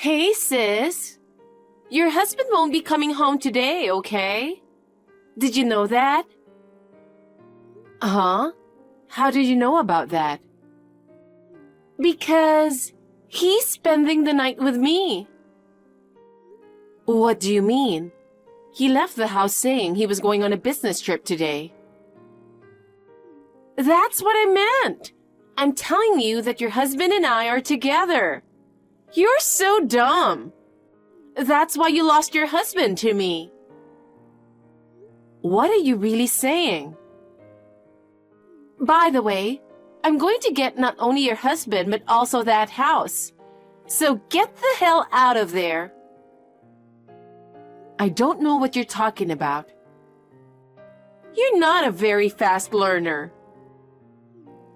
Hey, sis. Your husband won't be coming home today, okay? Did you know that? Huh? How did you know about that? Because he's spending the night with me. What do you mean? He left the house saying he was going on a business trip today. That's what I meant. I'm telling you that your husband and I are together. You're so dumb. That's why you lost your husband to me. What are you really saying? By the way, I'm going to get not only your husband but also that house. So get the hell out of there. I don't know what you're talking about. You're not a very fast learner.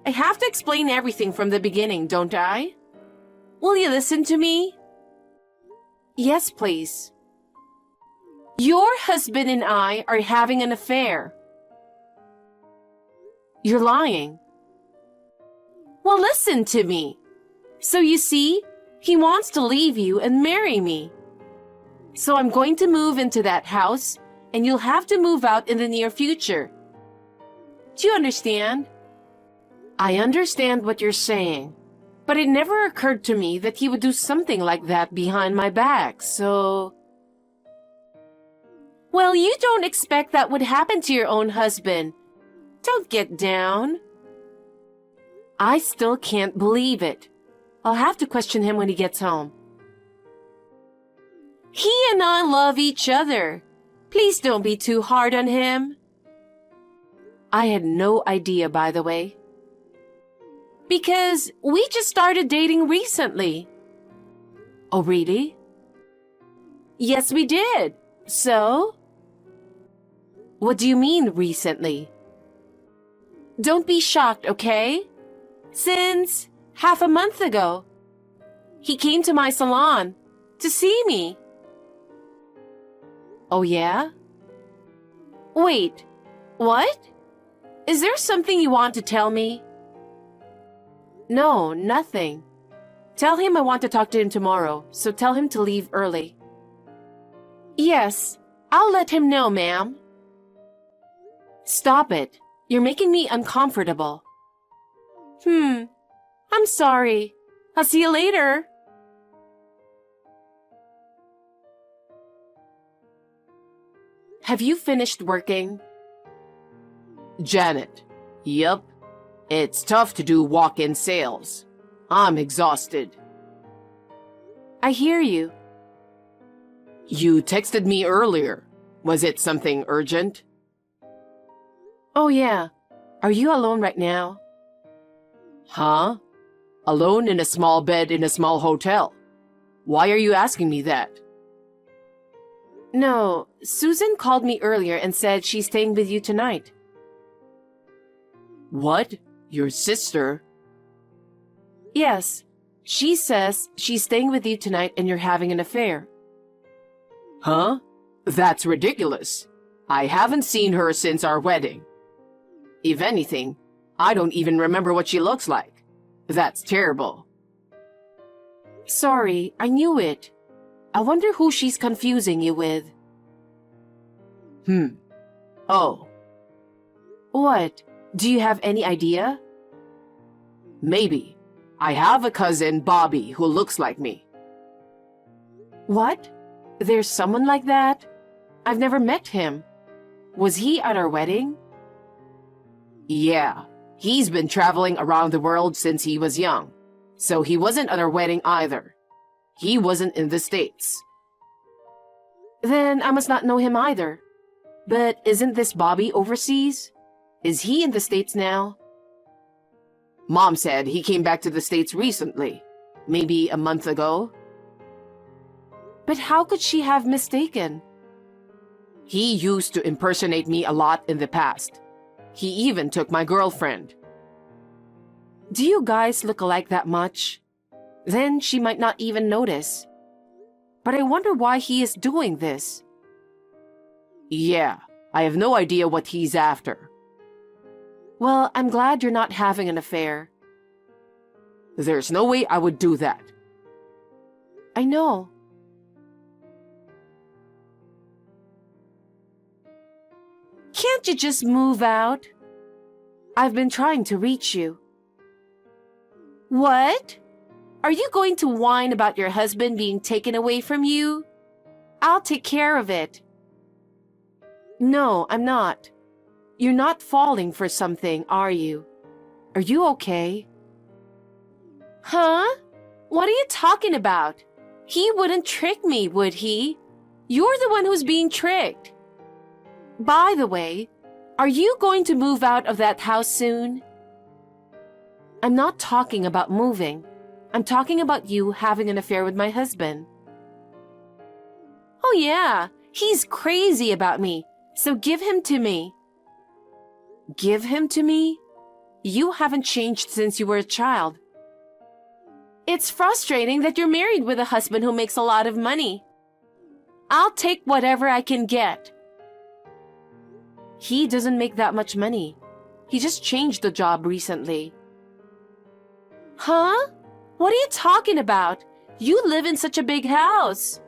I have to explain everything from the beginning, don't I? Will you listen to me? Yes, please. Your husband and I are having an affair. You're lying. Well, listen to me. So you see, he wants to leave you and marry me. So I'm going to move into that house, and you'll have to move out in the near future. Do you understand? I understand what you're saying, but it never occurred to me that he would do something like that behind my back, so... Well, you don't expect that would happen to your own husband. Don't get down. I still can't believe it. I'll have to question him when he gets home. He and I love each other. Please don't be too hard on him. I had no idea, by the way. Because we just started dating recently. Oh, really? Yes, we did. So? What do you mean, recently? Don't be shocked, okay? Since half a month ago. He came to my salon to see me. Oh, yeah? Wait, what? Is there something you want to tell me? No, nothing. Tell him I want to talk to him tomorrow, so tell him to leave early. Yes, I'll let him know, ma'am. Stop it. You're making me uncomfortable. I'm sorry. I'll see you later. Have you finished working? Janet. Yup. It's tough to do walk-in sales. I'm exhausted. I hear you. You texted me earlier. Was it something urgent? Oh, yeah. Are you alone right now? Huh? Alone in a small bed in a small hotel. Why are you asking me that? No, Susan called me earlier and said she's staying with you tonight. What? Your sister? Yes, she says she's staying with you tonight and you're having an affair. Huh? That's ridiculous. I haven't seen her since our wedding. If anything, I don't even remember what she looks like. That's terrible. Sorry, I knew it. I wonder who she's confusing you with. Oh. What? Do you have any idea? Maybe. I have a cousin, Bobby, who looks like me. What? There's someone like that? I've never met him. Was he at our wedding? Yeah. He's been traveling around the world since he was young. So he wasn't at our wedding either. He wasn't in the States. Then I must not know him either. But isn't this Bobby overseas? Is he in the States now? Mom said he came back to the States recently. Maybe a month ago. But how could she have mistaken? He used to impersonate me a lot in the past. He even took my girlfriend. Do you guys look alike that much? Then she might not even notice. But I wonder why he is doing this. Yeah, I have no idea what he's after. Well, I'm glad you're not having an affair. There's no way I would do that. I know. Can't you just move out? I've been trying to reach you. What? Are you going to whine about your husband being taken away from you? I'll take care of it. No, I'm not. You're not falling for something, are you? Are you okay? Huh? What are you talking about? He wouldn't trick me, would he? You're the one who's being tricked. By the way, are you going to move out of that house soon? I'm not talking about moving. I'm talking about you having an affair with my husband. Oh yeah, he's crazy about me, so give him to me. Give him to me? You haven't changed since you were a child. It's frustrating that you're married with a husband who makes a lot of money. I'll take whatever I can get. He doesn't make that much money. He just changed the job recently. Huh? What are you talking about? You live in such a big house.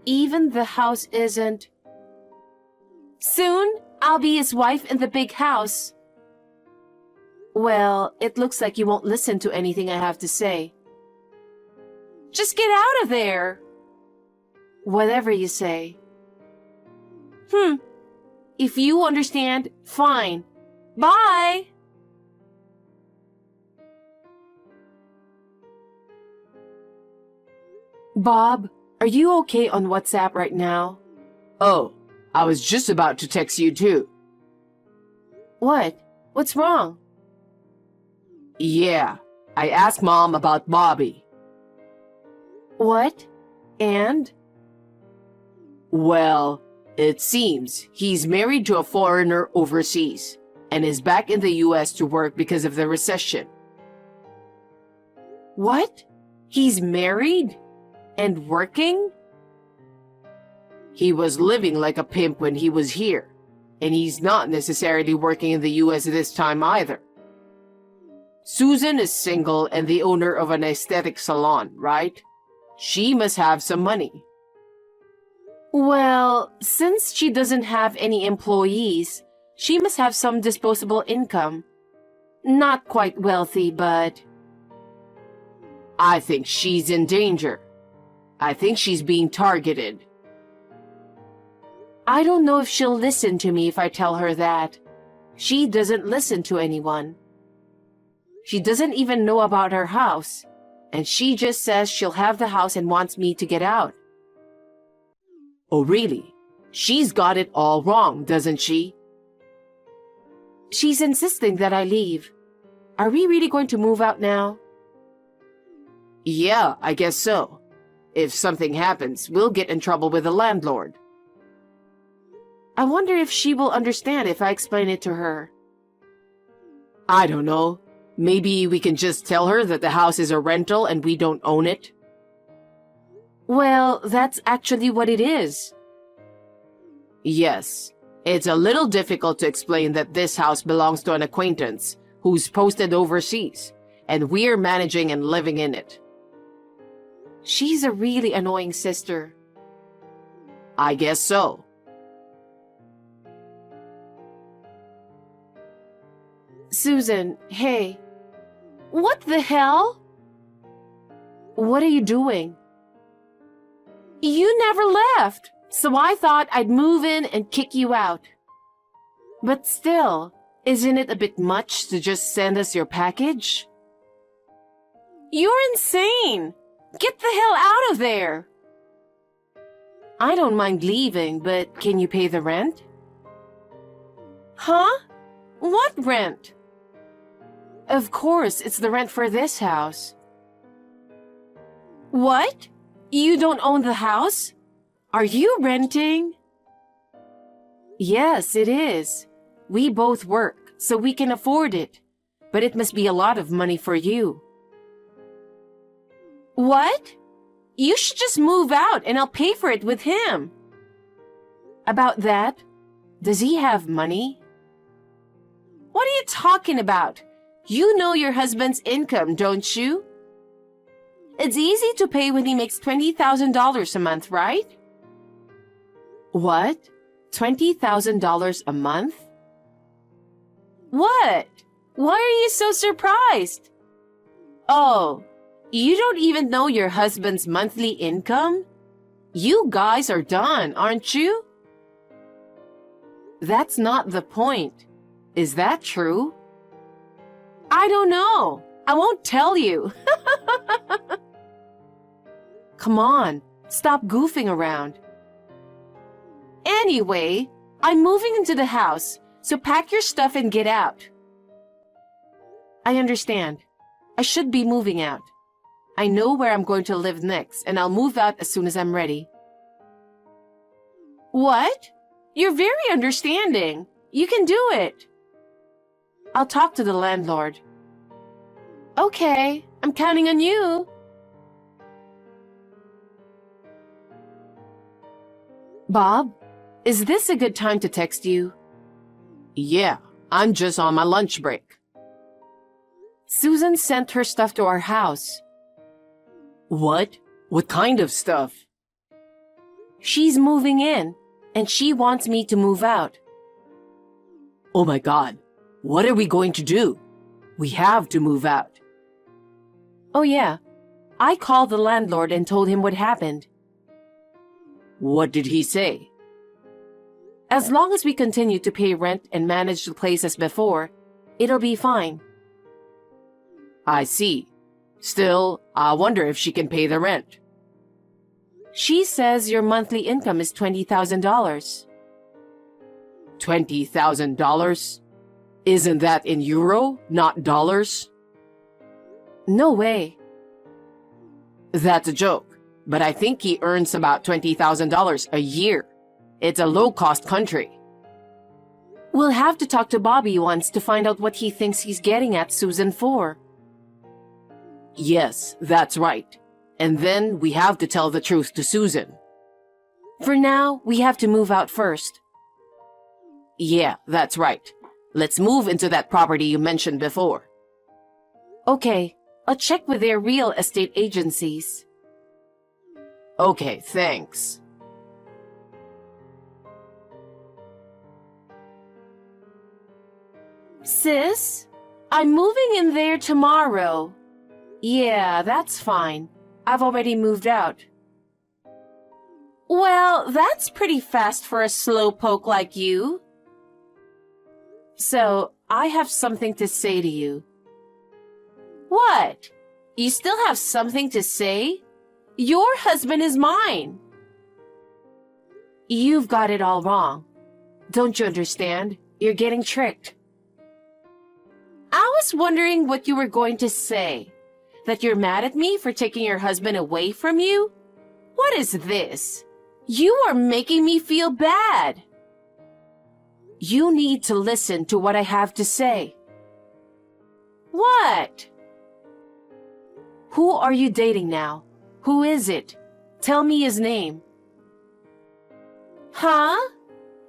Even the house isn't. Soon, I'll be his wife in the big house. Well, it looks like you won't listen to anything I have to say. Just get out of there. Whatever you say. If you understand, fine. Bye. Bob, are you okay on WhatsApp right now? Oh, I was just about to text you too. What? What's wrong? Yeah, I asked Mom about Bobby. What? And? Well, it seems he's married to a foreigner overseas and is back in the US to work because of the recession. What? He's married? And working? He was living like a pimp when he was here, and he's not necessarily working in the US this time either. Susan is single and the owner of an aesthetic salon, right? She must have some money. Well, since she doesn't have any employees, she must have some disposable income. Not quite wealthy, but... I think she's in danger. I think she's being targeted. I don't know if she'll listen to me if I tell her that. She doesn't listen to anyone. She doesn't even know about her house, and she just says she'll have the house and wants me to get out. Oh, really? She's got it all wrong, doesn't she? She's insisting that I leave. Are we really going to move out now? Yeah, I guess so. If something happens, we'll get in trouble with the landlord. I wonder if she will understand if I explain it to her. I don't know. Maybe we can just tell her that the house is a rental and we don't own it. Well, that's actually what it is. Yes, it's a little difficult to explain that this house belongs to an acquaintance who's posted overseas, and we're managing and living in it. She's a really annoying sister. I guess so. Susan, hey. What the hell? What are you doing? You never left, so I thought I'd move in and kick you out. But still, isn't it a bit much to just send us your package? You're insane! Get the hell out of there! I don't mind leaving, but can you pay the rent? Huh? What rent? Of course, it's the rent for this house. What? You don't own the house? Are you renting? Yes, it is. We both work, so we can afford it. But it must be a lot of money for you. What? You should just move out and I'll pay for it with him. About that, does he have money? What are you talking about? You know your husband's income, don't you? It's easy to pay when he makes $20,000 a month, right? What? $20,000 a month? What? Why are you so surprised? Oh, you don't even know your husband's monthly income? You guys are done, aren't you? That's not the point. Is that true? I don't know. I won't tell you. Come on, stop goofing around. Anyway, I'm moving into the house, so pack your stuff and get out. I understand. I should be moving out. I know where I'm going to live next, and I'll move out as soon as I'm ready. What? You're very understanding. You can do it. I'll talk to the landlord. Okay, I'm counting on you. Bob, is this a good time to text you? Yeah, I'm just on my lunch break. Susan sent her stuff to our house. What? What kind of stuff? She's moving in, and she wants me to move out. Oh my God, what are we going to do? We have to move out. Oh yeah, I called the landlord and told him what happened. What did he say? As long as we continue to pay rent and manage the place as before, it'll be fine. I see. Still, I wonder if she can pay the rent. She says your monthly income is $20,000. $20,000? Isn't that in euro, not dollars? No way. That's a joke, but I think he earns about $20,000 a year. It's a low-cost country. We'll have to talk to Bobby once to find out what he thinks he's getting at Susan for. Yes, that's right. And then we have to tell the truth to Susan. For now, we have to move out first. Yeah, that's right. Let's move into that property you mentioned before. Okay, I'll check with their real estate agencies. Okay, thanks. Sis, I'm moving in there tomorrow. Yeah, that's fine. I've already moved out. Well, that's pretty fast for a slowpoke like you. So, I have something to say to you. What? You still have something to say? Your husband is mine. You've got it all wrong. Don't you understand? You're getting tricked. I was wondering what you were going to say. That you're mad at me for taking your husband away from you? What is this? You are making me feel bad. You need to listen to what I have to say. What? Who are you dating now? Who is it? Tell me his name. Huh?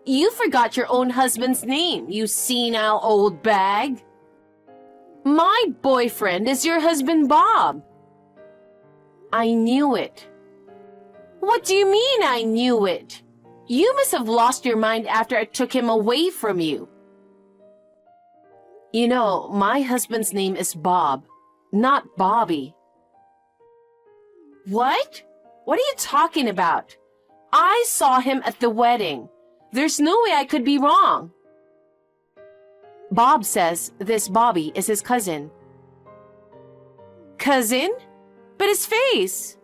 You forgot your own husband's name, you senile old bag. My boyfriend is your husband, Bob. I knew it. What do you mean I knew it? You must have lost your mind after I took him away from you. You know, my husband's name is Bob, not Bobby. What? What are you talking about? I saw him at the wedding. There's no way I could be wrong. Bob says this Bobby is his cousin. Cousin? But his face.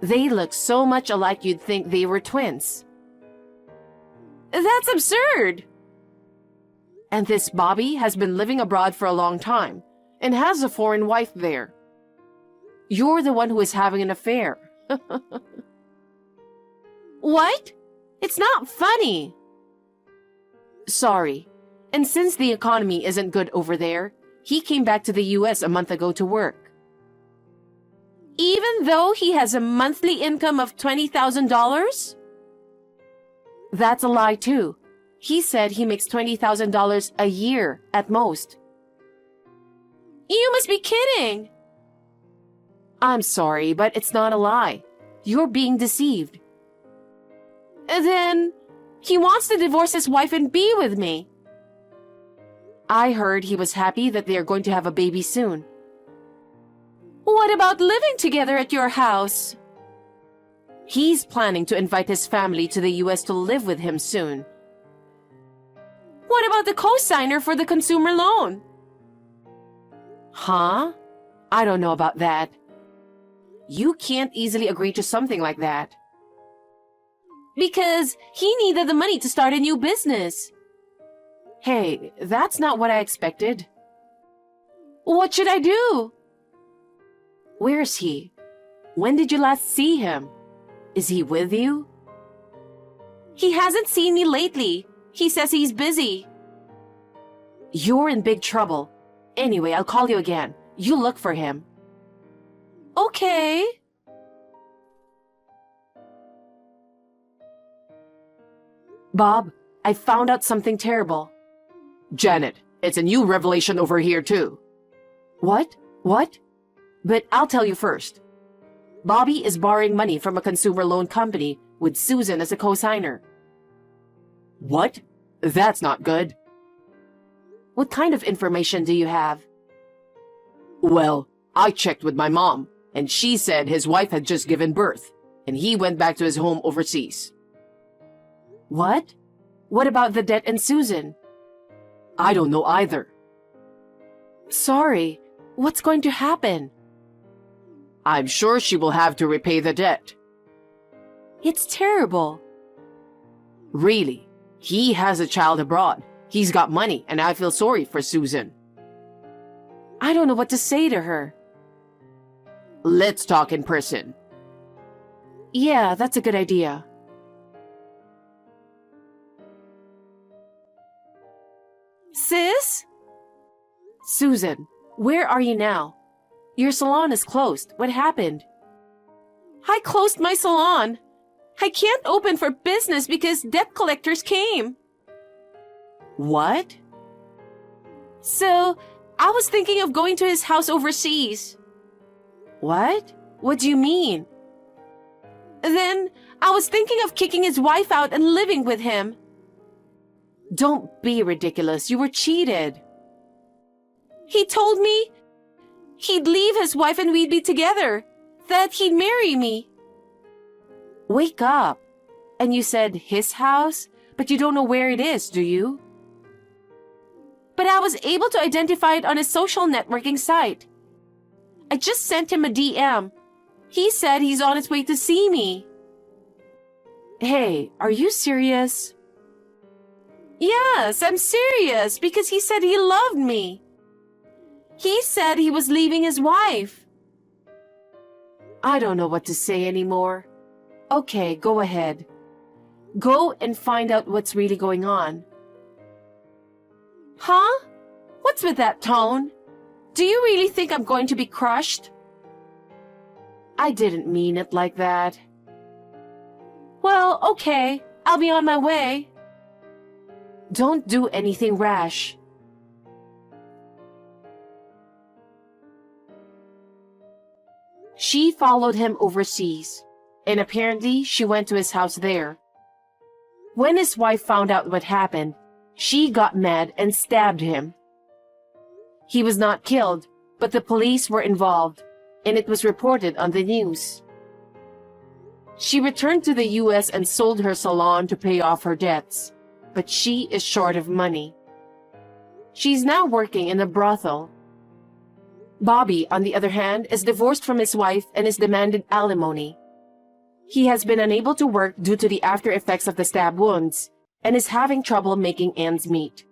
They look so much alike you'd think they were twins. That's absurd. And this Bobby has been living abroad for a long time and has a foreign wife there. You're the one who is having an affair. What? It's not funny. Sorry. And since the economy isn't good over there, he came back to the US a month ago to work. Even though he has a monthly income of $20,000? That's a lie too. He said he makes $20,000 a year at most. You must be kidding. I'm sorry, but it's not a lie. You're being deceived. And then, he wants to divorce his wife and be with me. I heard he was happy that they are going to have a baby soon. What about living together at your house? He's planning to invite his family to the US to live with him soon. What about the co-signer for the consumer loan? Huh? I don't know about that. You can't easily agree to something like that. Because he needed the money to start a new business. Hey, that's not what I expected. What should I do? Where's he? When did you last see him? Is he with you? He hasn't seen me lately. He says he's busy. You're in big trouble. Anyway, I'll call you again. You look for him. Okay. Bob, I found out something terrible. Janet, it's a new revelation over here too. What? What? But I'll tell you first. Bobby is borrowing money from a consumer loan company with Susan as a co-signer. What? That's not good. What kind of information do you have? Well, I checked with my mom, and she said his wife had just given birth, and he went back to his home overseas. What? What about the debt and Susan? I don't know either. Sorry, what's going to happen? I'm sure she will have to repay the debt. It's terrible. Really? He has a child abroad. He's got money, and I feel sorry for Susan. I don't know what to say to her. Let's talk in person. Yeah, that's a good idea. Sis? Susan, where are you now? Your salon is closed. What happened? I closed my salon. I can't open for business because debt collectors came. What? So, I was thinking of going to his house overseas. What? What do you mean? Then, I was thinking of kicking his wife out and living with him. Don't be ridiculous. You were cheated. He told me he'd leave his wife and we'd be together. That he'd marry me. Wake up. And you said his house, but you don't know where it is, do you? But I was able to identify it on his social networking site. I just sent him a DM. He said he's on his way to see me. Hey, are you serious? Yes, I'm serious because he said he loved me. He said he was leaving his wife. I don't know what to say anymore. Okay, go ahead. Go and find out what's really going on. Huh? What's with that tone? Do you really think I'm going to be crushed? I didn't mean it like that. Well, okay. I'll be on my way. Don't do anything rash. She followed him overseas, and apparently she went to his house there. When his wife found out what happened, she got mad and stabbed him. He was not killed, but the police were involved, and it was reported on the news. She returned to the US and sold her salon to pay off her debts, but she is short of money. She's now working in a brothel. Bobby, on the other hand, is divorced from his wife and is demanded alimony. He has been unable to work due to the after effects of the stab wounds and is having trouble making ends meet.